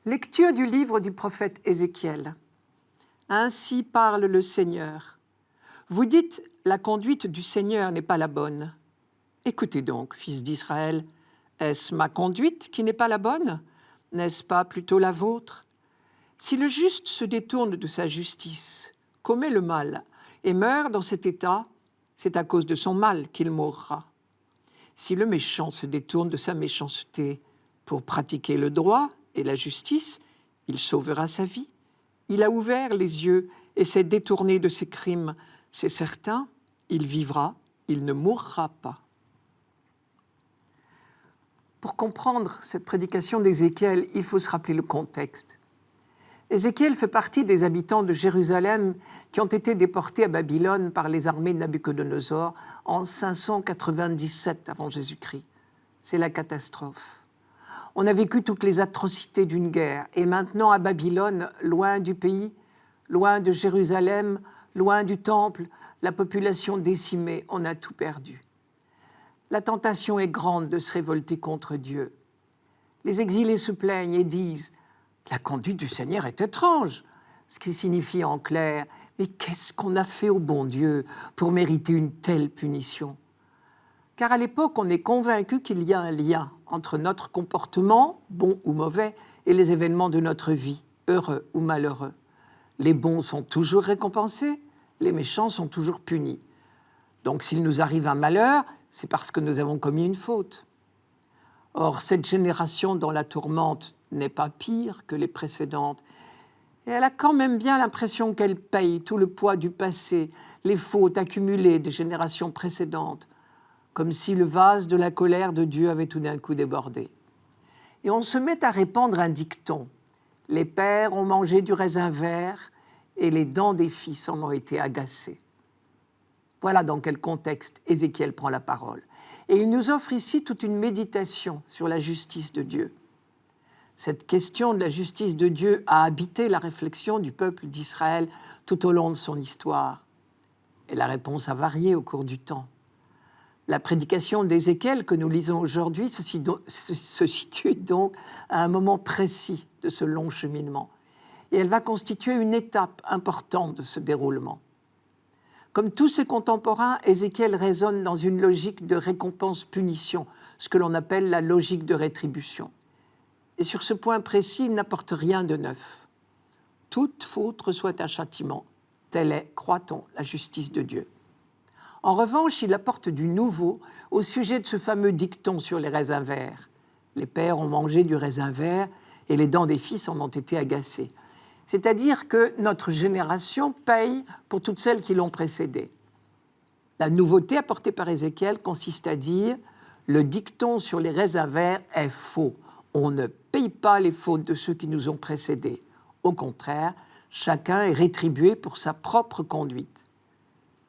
Lecture du livre du prophète Ézéchiel. Ainsi parle le Seigneur. Vous dites, la conduite du Seigneur n'est pas la bonne. Écoutez donc, fils d'Israël, est-ce ma conduite qui n'est pas la bonne? N'est-ce pas plutôt la vôtre? Si le juste se détourne de sa justice, commet le mal et meurt dans cet état, c'est à cause de son mal qu'il mourra. Si le méchant se détourne de sa méchanceté pour pratiquer le droit et la justice, il sauvera sa vie. Il a ouvert les yeux et s'est détourné de ses crimes. C'est certain, il vivra, il ne mourra pas. Pour comprendre cette prédication d'Ézéchiel, il faut se rappeler le contexte. Ézéchiel fait partie des habitants de Jérusalem qui ont été déportés à Babylone par les armées de Nabuchodonosor en 597 avant Jésus-Christ. C'est la catastrophe. On a vécu toutes les atrocités d'une guerre et maintenant à Babylone, loin du pays, loin de Jérusalem, loin du temple, la population décimée, on a tout perdu. La tentation est grande de se révolter contre Dieu. Les exilés se plaignent et disent « La conduite du Seigneur est étrange », ce qui signifie en clair « Mais qu'est-ce qu'on a fait au bon Dieu pour mériter une telle punition ?» Car à l'époque, on est convaincu qu'il y a un lien entre notre comportement, bon ou mauvais, et les événements de notre vie, heureux ou malheureux. Les bons sont toujours récompensés, les méchants sont toujours punis. Donc s'il nous arrive un malheur, c'est parce que nous avons commis une faute. Or, cette génération dont la tourmente n'est pas pire que les précédentes, et elle a quand même bien l'impression qu'elle paye tout le poids du passé, les fautes accumulées des générations précédentes, comme si le vase de la colère de Dieu avait tout d'un coup débordé. Et on se met à répandre un dicton. Les pères ont mangé du raisin vert et les dents des fils en ont été agacées. Voilà dans quel contexte Ézéchiel prend la parole. Et il nous offre ici toute une méditation sur la justice de Dieu. Cette question de la justice de Dieu a habité la réflexion du peuple d'Israël tout au long de son histoire. Et la réponse a varié au cours du temps. La prédication d'Ézéchiel que nous lisons aujourd'hui se situe donc à un moment précis de ce long cheminement. Et elle va constituer une étape importante de ce déroulement. Comme tous ses contemporains, Ézéchiel raisonne dans une logique de récompense-punition, ce que l'on appelle la logique de rétribution. Et sur ce point précis, il n'apporte rien de neuf. Toute faute reçoit un châtiment. Telle est, croit-on, la justice de Dieu. En revanche, il apporte du nouveau au sujet de ce fameux dicton sur les raisins verts. Les pères ont mangé du raisin vert et les dents des fils en ont été agacées. C'est-à-dire que notre génération paye pour toutes celles qui l'ont précédée. La nouveauté apportée par Ézéchiel consiste à dire « Le dicton sur les raisins verts est faux. On ne paye pas les fautes de ceux qui nous ont précédés. Au contraire, chacun est rétribué pour sa propre conduite. »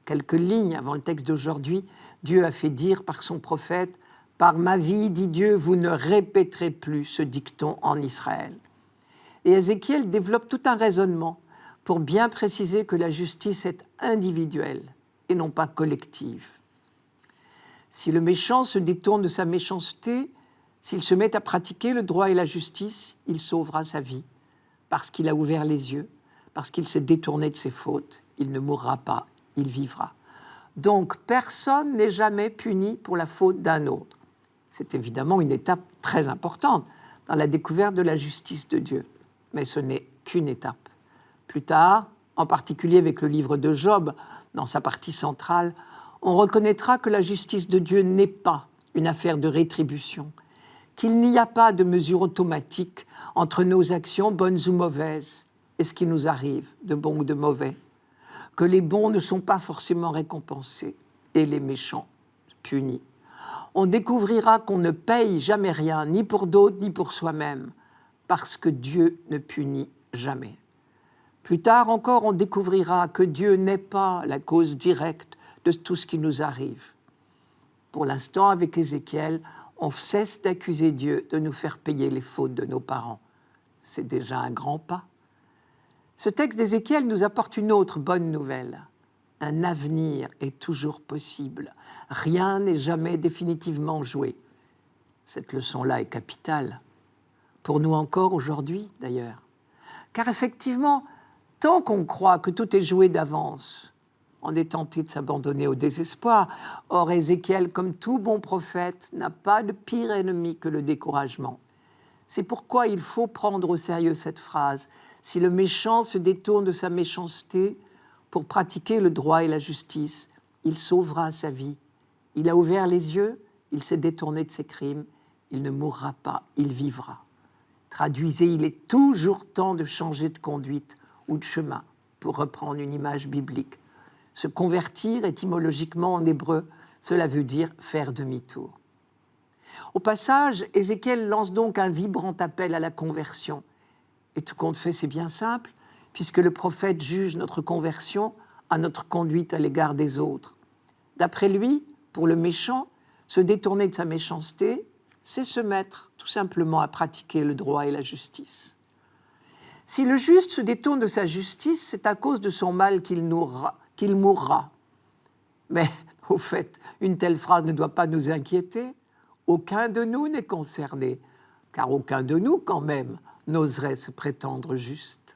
Quelques lignes avant le texte d'aujourd'hui, Dieu a fait dire par son prophète « Par ma vie, dit Dieu, vous ne répéterez plus ce dicton en Israël. » Et Ézéchiel développe tout un raisonnement pour bien préciser que la justice est individuelle et non pas collective. Si le méchant se détourne de sa méchanceté, s'il se met à pratiquer le droit et la justice, il sauvera sa vie, parce qu'il a ouvert les yeux, parce qu'il s'est détourné de ses fautes. Il ne mourra pas, il vivra. Donc, personne n'est jamais puni pour la faute d'un autre. C'est évidemment une étape très importante dans la découverte de la justice de Dieu. Mais ce n'est qu'une étape. Plus tard, en particulier avec le livre de Job, dans sa partie centrale, on reconnaîtra que la justice de Dieu n'est pas une affaire de rétribution, qu'il n'y a pas de mesure automatique entre nos actions, bonnes ou mauvaises, et ce qui nous arrive, de bon ou de mauvais, que les bons ne sont pas forcément récompensés et les méchants punis. On découvrira qu'on ne paye jamais rien, ni pour d'autres, ni pour soi-même, parce que Dieu ne punit jamais. Plus tard encore, on découvrira que Dieu n'est pas la cause directe de tout ce qui nous arrive. Pour l'instant, avec Ézéchiel, on cesse d'accuser Dieu de nous faire payer les fautes de nos parents. C'est déjà un grand pas. Ce texte d'Ézéchiel nous apporte une autre bonne nouvelle. Un avenir est toujours possible. Rien n'est jamais définitivement joué. Cette leçon-là est capitale. pour nous encore aujourd'hui d'ailleurs. Car effectivement, tant qu'on croit que tout est joué d'avance, on est tenté de s'abandonner au désespoir. Or, Ézéchiel, comme tout bon prophète, n'a pas de pire ennemi que le découragement. C'est pourquoi il faut prendre au sérieux cette phrase. Si le méchant se détourne de sa méchanceté pour pratiquer le droit et la justice, il sauvera sa vie. Il a ouvert les yeux, il s'est détourné de ses crimes, il ne mourra pas, il vivra. Traduisez, il est toujours temps de changer de conduite ou de chemin, pour reprendre une image biblique. Se convertir, étymologiquement en hébreu, cela veut dire faire demi-tour. Au passage, Ézéchiel lance donc un vibrant appel à la conversion. Et tout compte fait, c'est bien simple, puisque le prophète juge notre conversion à notre conduite à l'égard des autres. D'après lui, pour le méchant, se détourner de sa méchanceté, c'est se mettre tout simplement à pratiquer le droit et la justice. Si le juste se détourne de sa justice, c'est à cause de son mal qu'il mourra. Mais, au fait, une telle phrase ne doit pas nous inquiéter. Aucun de nous n'est concerné, car aucun de nous, quand même, n'oserait se prétendre juste.